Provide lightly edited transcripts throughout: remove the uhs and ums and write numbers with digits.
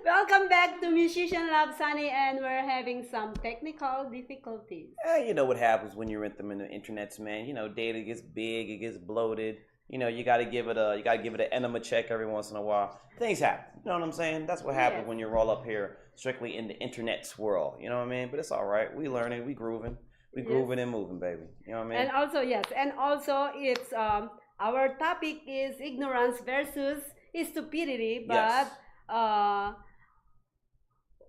Welcome back to Musician Love Sunny, and we're having some technical difficulties. You know what happens when you rent them in the internets, man. You know, data gets big, it gets bloated. You know, you gotta give it an enema check every once in a while. Things happen. You know what I'm saying? That's what happens Yes. when you roll up here strictly in the internet swirl. You know what I mean? But it's all right. We learning, we grooving, we Yes. grooving and moving, baby. You know what I mean? And also, yes, and also it's our topic is ignorance versus stupidity, but Yes. uh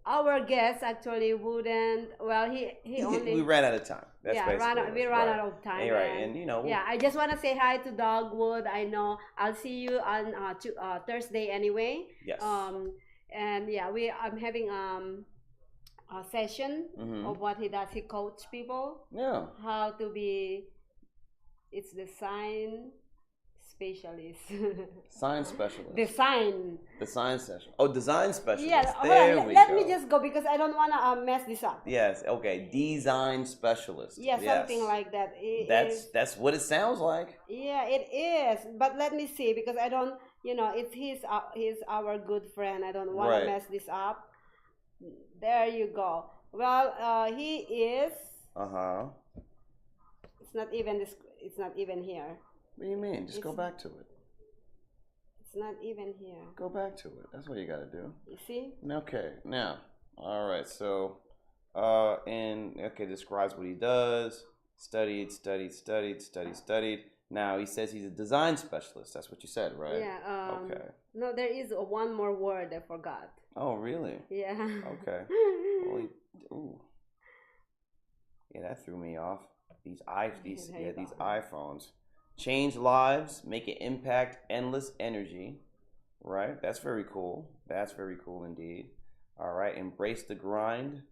our guest actually wouldn't, well, he We only, ran out of time. That's yeah, basically we ran out of time. And, right. And you know, Yeah, I just want to say hi to Dogwood. I know I'll see you on Thursday anyway. yes. And yeah, I'm having a session hmm of what he does. He coach people Yeah. how to be. It's the sign specialist. Science specialist. Design. The science session. Oh, design specialist. Yeah, hold There on. we Let go. me just go because I don't want to mess this up. Yes. Okay. Design specialist. Yeah, Yes. something like that. That's what it sounds like. Yeah, it is. But let me see because I don't. It's he's our good friend. I don't want Right. to mess this up. There you go. Well, he is. Uh-huh. It's not even this. It's not even here. What do you mean? Just go back to it. It's not even here. Go back to it. That's what you got to do. You see? Okay. Now, all right. So, describes what he does. Studied. Now he says he's a design specialist. That's what you said, right? Yeah. Okay. No, there is one more word I forgot. Oh, really? Yeah. Okay. Well, ooh. Yeah, that threw me off. These There you these go. iPhones change lives, make it impact endless energy. Right? That's very cool. That's very cool indeed. All right. Embrace the grind.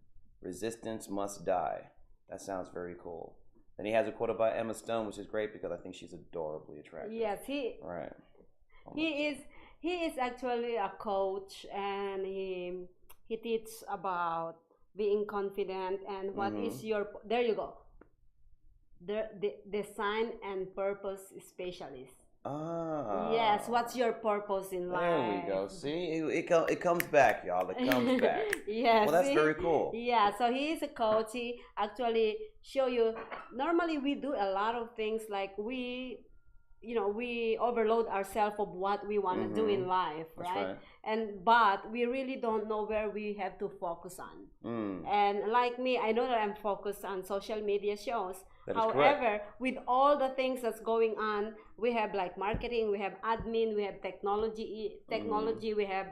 Resistance must die. That sounds very cool. Then he has a quote about Emma Stone, which is great because I think she's adorably attractive. Yes, Right. he is actually a coach, and he teaches about being confident and what Mhm. is your, there you go, the design and purpose specialist. Ah. Yes, what's your purpose in life? There we go. See, it comes back, y'all. It comes back. Yes. Well, that's very cool. Yeah, so he is a coach. He actually show you. Normally, we do a lot of things like we overload ourselves of what we want to do Mhm. in life, That's right? right. But we really don't know where we have to focus on. And like me, I know that I'm focused on social media shows. That is However, with all the things that's going on, we have like marketing, we have admin, we have technology, we have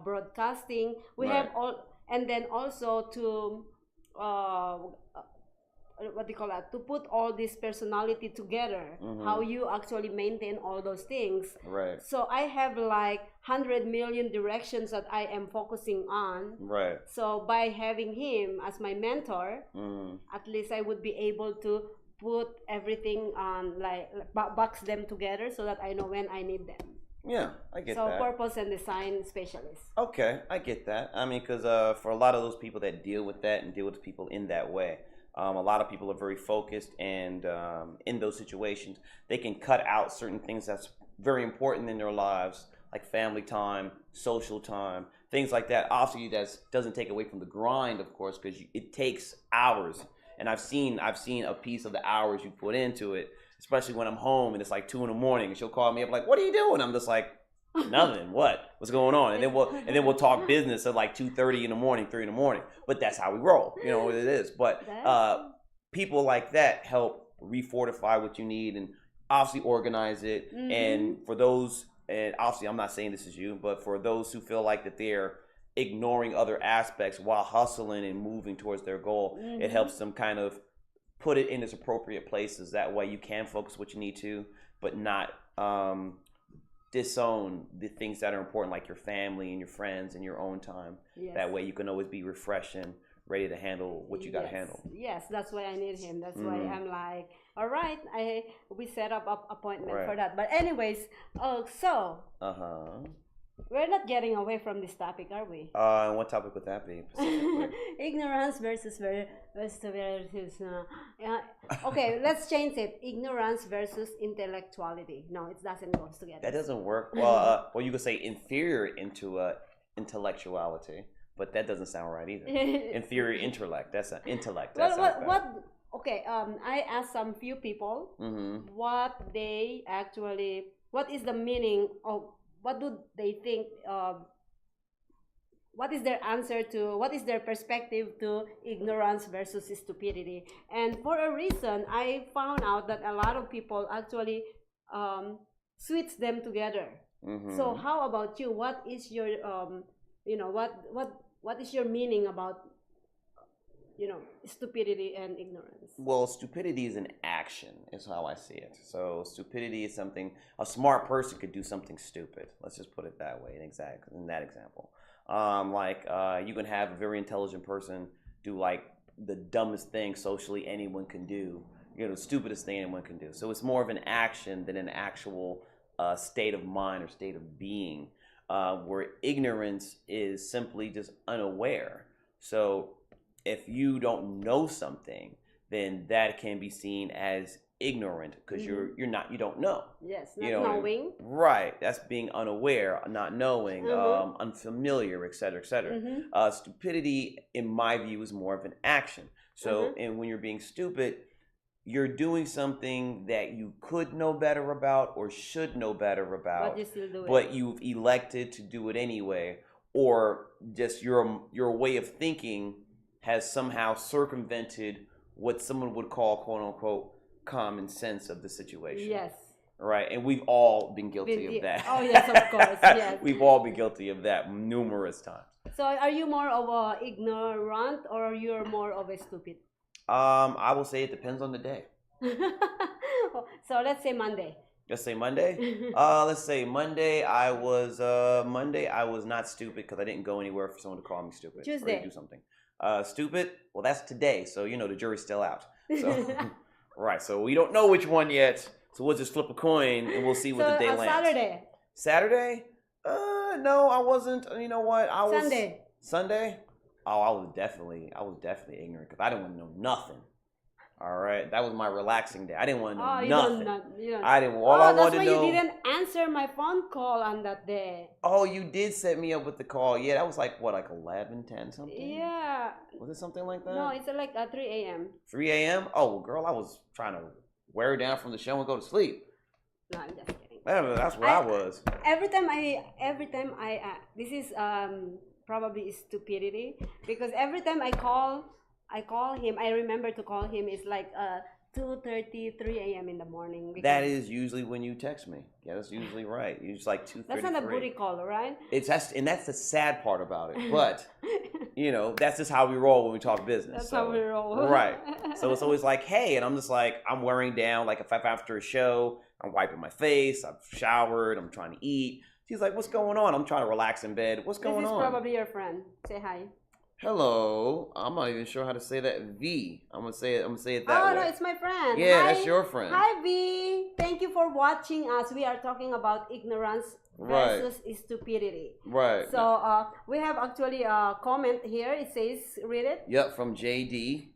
broadcasting, we have Right. all, and then also to uh, what do you call that, to put all this personality together, how you actually maintain all those things. Right. So I have like 100 million directions that I am focusing on. Right. So by having him as my mentor, at least I would be able to put everything on, like box them together so that I know when I need them. Yeah, I get So that. purpose and design specialist. Okay, I get that. I mean, because for a lot of those people that deal with that and deal with people in that way, a lot of people are very focused, and in those situations, they can cut out certain things that's very important in their lives, like family time, social time, things like that. Obviously, that doesn't take away from the grind, of course, because it takes hours. And I've seen a piece of the hours you put into it, especially when I'm home and it's like 2 a.m. and she'll call me up like, "What are you doing?" I'm just like, "Nothing. What's going on?" And then we'll talk business at like 2:30 in the morning, 3 in the morning. But that's how we roll. You know what it is. But people like that help refortify what you need and obviously organize it. And for those, and obviously I'm not saying this is you, but for those who feel like that they're ignoring other aspects while hustling and moving towards their goal, it helps them kind of put it in its appropriate places. That way you can focus what you need to, but not disown the things that are important, like your family and your friends and your own time. Yes. That way you can always be refreshing, ready to handle what you got to handle. Yes, that's why I need him. That's why I'm like, all right, we set up an appointment for that. But anyways, so we're not getting away from this topic, are we? What topic would that be? Ignorance versus okay, let's change it. Ignorance versus intellectuality. No, it doesn't go together. That doesn't work. Well, you could say inferior intellectuality, but that doesn't sound right either. Inferior intellect. That's an intellect. That what? Okay. I asked some few people what is the meaning of. What do they think? What is their answer to? What is their perspective to ignorance versus stupidity? And for a reason, I found out that a lot of people actually switch them together. So how about you? What is your what is your meaning about stupidity and ignorance? Well, stupidity is an action, is how I see it. So stupidity is something, a smart person could do something stupid. Let's just put it that way in that example. You can have a very intelligent person do like the dumbest thing socially anyone can do, the stupidest thing anyone can do. So it's more of an action than an actual state of mind or state of being, where ignorance is simply just unaware. So if you don't know something, then that can be seen as ignorant because you don't know. Yes, not knowing. Right, that's being unaware, not knowing, unfamiliar, etc., etc. Stupidity, in my view, is more of an action. So, and when you're being stupid, you're doing something that you could know better about or should know better about, but you still do it. But you've elected to do it anyway, or just your way of thinking has somehow circumvented what someone would call, quote unquote, common sense of the situation. Yes. Right, and we've all been guilty of that. Oh yes, of course. Yes. We've all been guilty of that numerous times. So, are you more of a ignorant or you're more of a stupid? I will say it depends on the day. So let's say Monday. Let's say Monday. Let's say Monday. I was not stupid because I didn't go anywhere for someone to call me stupid. Tuesday. Or to do something. Stupid. Well, that's today. So the jury's still out. So right. So we don't know which one yet. So we'll just flip a coin and we'll see what the day lands. Saturday. Saturday? No, I wasn't. You know what? I was Sunday. Oh, I was definitely ignorant because I didn't want to know nothing. All right, that was my relaxing day. I didn't want to know nothing. You don't. I didn't. All I wanted to know. That's why you didn't answer my phone call on that day. Oh, you did set me up with the call. Yeah, that was like 11, 10 something. Yeah. Was it something like that? No, it's like 3 a.m. 3 a.m. Oh, girl, I was trying to wear down from the show and go to sleep. No, I'm just kidding. That's where I was. Every time I this is probably stupidity because every time I call him, I remember to call him. It's like 2:30, 3 a.m. in the morning. That is usually when you text me. Yeah, that's usually right. It's like 2:30. That's not a booty call, right? And that's the sad part about it. But that's just how we roll when we talk business. That's how we roll. Right. So it's always like, hey, and I'm just like, I'm wearing down. Like if after a show, I'm wiping my face, I've showered, I'm trying to eat. She's like, what's going on? I'm trying to relax in bed. What's going on? This is probably your friend. Say hi. Hello. I'm not even sure how to say that. V. I'm gonna say it that way. Oh no, it's my friend. Yeah, hi. That's your friend. Hi V. Thank you for watching us. We are talking about ignorance versus stupidity. Right. So we have actually a comment here. It says, read it. Yep, from JD.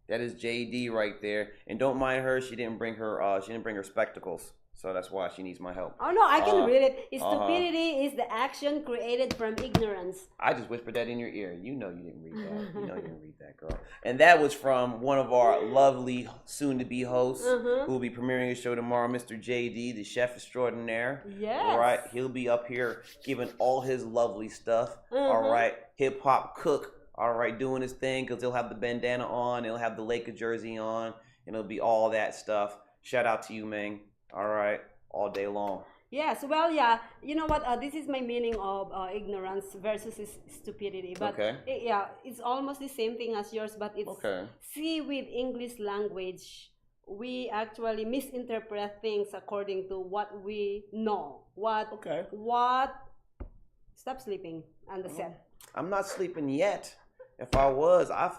That is JD right there. And don't mind her. She didn't bring her spectacles. So that's why she needs my help. Oh, no, I can read it. Stupidity is the action created from ignorance. I just whispered that in your ear. You know you didn't read that. You know you didn't read that, girl. And that was from one of our lovely soon-to-be hosts who will be premiering his show tomorrow, Mr. JD, the chef extraordinaire. Yes. All right. He'll be up here giving all his lovely stuff. All right. Hip-hop cook. All right. Doing his thing because he'll have the bandana on. He'll have the Laker jersey on. And it'll be all that stuff. Shout out to you, man. All right, all day long. Yes, well, yeah. You know what? This is my meaning of ignorance versus stupidity. But it's almost the same thing as yours. But it's see, with English language, we actually misinterpret things according to what we know. What? Stop sleeping. Understand? I'm not sleeping yet. If I was, I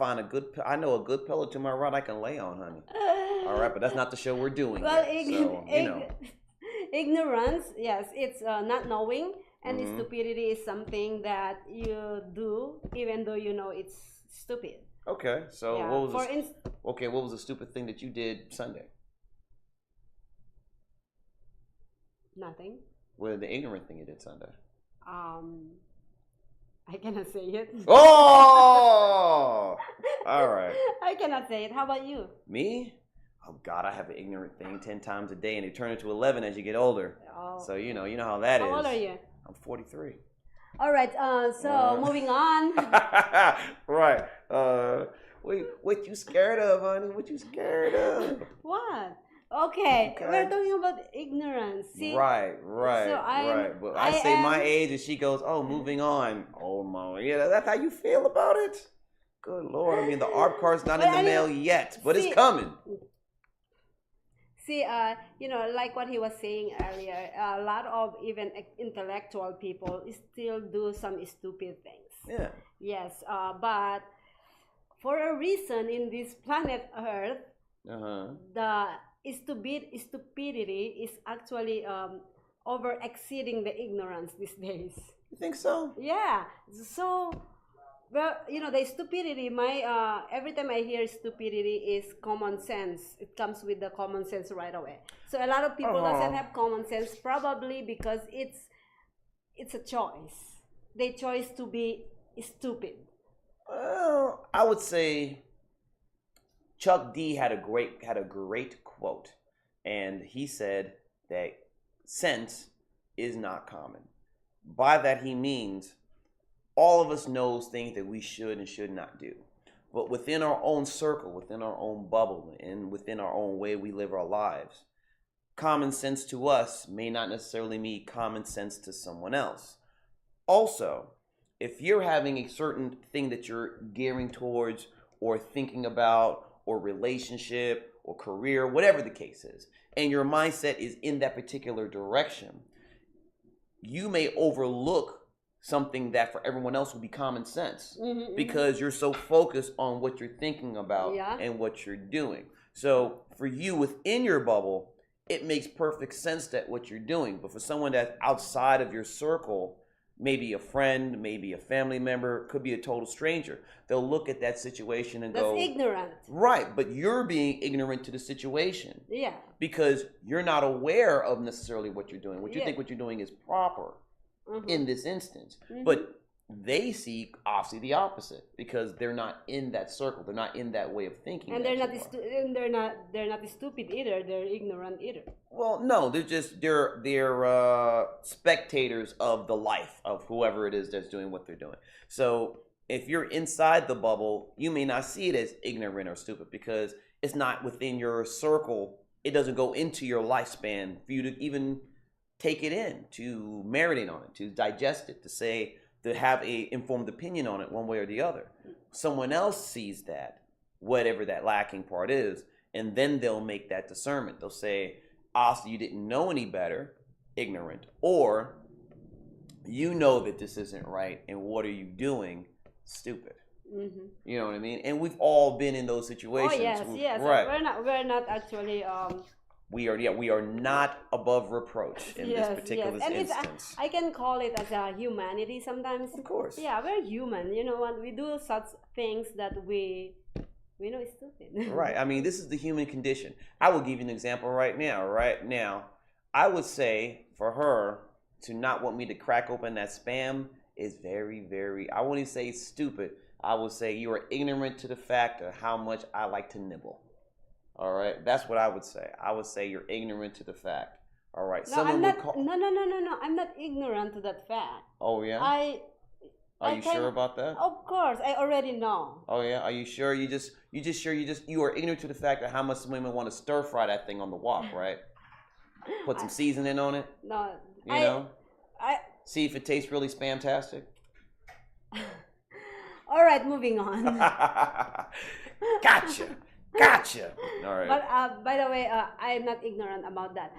know a good pillow to my right I can lay on, honey. All right, but that's not the show we're doing. Well, ignorance, yes, it's not knowing, and stupidity is something that you do even though you know it's stupid. Okay, so yeah. What was the stupid thing that you did Sunday? Nothing. What was the ignorant thing you did Sunday? I cannot say it. Oh! All right. I cannot say it. How about you? Me? Oh God, I have an ignorant thing 10 times a day, and they turn into 11 as you get older. Oh. So you know how that is. How old are you? I'm 43. All right. So moving on. Right. What you scared of, honey? What you scared of? What? Okay, we're talking about ignorance. See? Right. But I say my age, and she goes, "Oh, moving on." Oh, mama, yeah, that's how you feel about it. Good Lord, I mean, the ARP card's not in the mail yet, but it's coming. See, like what he was saying earlier, a lot of even intellectual people still do some stupid things. Yeah. Yes, but for a reason in this planet Earth, the stupidity is actually over exceeding the ignorance these days. You think so? Yeah. So, well, the stupidity, every time I hear stupidity is common sense. It comes with the common sense right away. So a lot of people doesn't have common sense, probably because it's a choice. They choose to be stupid. Well, I would say Chuck D had a great quote, and he said that sense is not common. By that he means all of us knows things that we should and should not do. But within our own circle, within our own bubble, and within our own way we live our lives, common sense to us may not necessarily mean common sense to someone else. Also, if you're having a certain thing that you're gearing towards or thinking about, or relationship or career, whatever the case is, and your mindset is in that particular direction, you may overlook something that for everyone else would be common sense because you're so focused on what you're thinking about and what you're doing. So for you within your bubble, it makes perfect sense that what you're doing. But for someone that's outside of your circle, maybe a friend, maybe a family member, could be a total stranger, they'll look at that situation and go, that's ignorant. Right, but you're being ignorant to the situation. Yeah. Because you're not aware of necessarily what you're doing. What you think what you're doing is proper in this instance. But they see obviously the opposite because they're not in that circle. They're not in that way of thinking. And they're not stupid either. They're ignorant either. Well, no, they're spectators of the life of whoever it is that's doing what they're doing. So if you're inside the bubble, you may not see it as ignorant or stupid because it's not within your circle. It doesn't go into your lifespan for you to even take it in, to marinate on it, to digest it, to have a informed opinion on it one way or the other. Someone else sees that, whatever that lacking part is, and then they'll make that discernment. They'll say, Austin, you didn't know any better, ignorant, or you know that this isn't right, and what are you doing? Stupid. You know what I mean? And we've all been in those situations. Oh yes. Right. We're not actually we are not above reproach in this particular instance. I can call it as a humanity sometimes. Of course. Yeah, we're human. You know what? We do such things that we know is stupid. Right. I mean, this is the human condition. I will give you an example right now. Right now, I would say for her to not want me to crack open that Spam is very, very, I wouldn't say stupid. I would say you are ignorant to the fact of how much I like to nibble. All right, that's what I would say. I would say you're ignorant to the fact. All right, no, I'm not. No. I'm not ignorant to that fact. Oh yeah. Are you sure about that? Of course, I already know. Oh yeah, are you sure? You are ignorant to the fact of how much women want to stir fry that thing on the wok, right? Put some seasoning on it. No, you know. See if it tastes really spamtastic. All right, moving on. Gotcha. All right. But by the way, I'm not ignorant about that.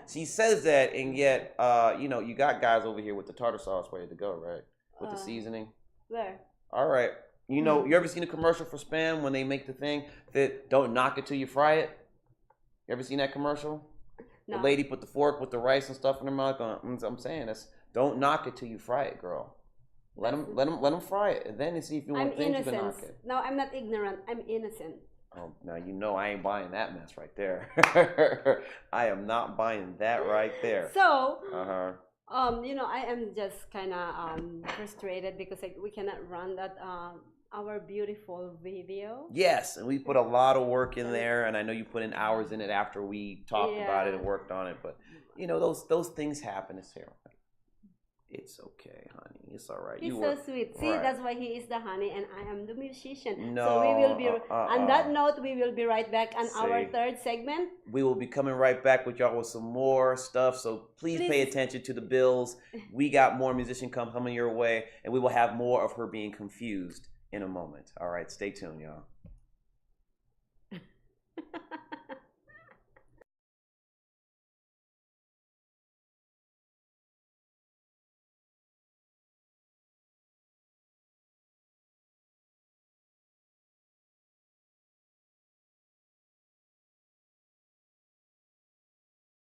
She says that, and yet, you got guys over here with the tartar sauce ready to go, right? With the seasoning. Where? All right. You know, you ever seen a commercial for Spam when they make the thing that don't knock it till you fry it? You ever seen that commercial? No. The lady put the fork with the rice and stuff in her mouth. I'm saying this. Don't knock it till you fry it, girl. Let them fry it, and then see if you want to think you can knock it. No, I'm not ignorant. I'm innocent. Oh, now you know I ain't buying that mess right there. I am not buying that right there. So, you know, I am just kind of frustrated because we cannot run that our beautiful video. Yes, and we put a lot of work in there, and I know you put in hours in it after we talked about it and worked on it. But you know, those things happen. It's okay, honey. It's all right. He's so sweet. See, that's why he is the honey and I am the musician. No, so we will be, on that note, we will be right back on our third segment. We will be coming right back with y'all with some more stuff. So please pay attention to the bills. We got more musician coming your way, and we will have more of her being confused in a moment. All right, stay tuned, y'all.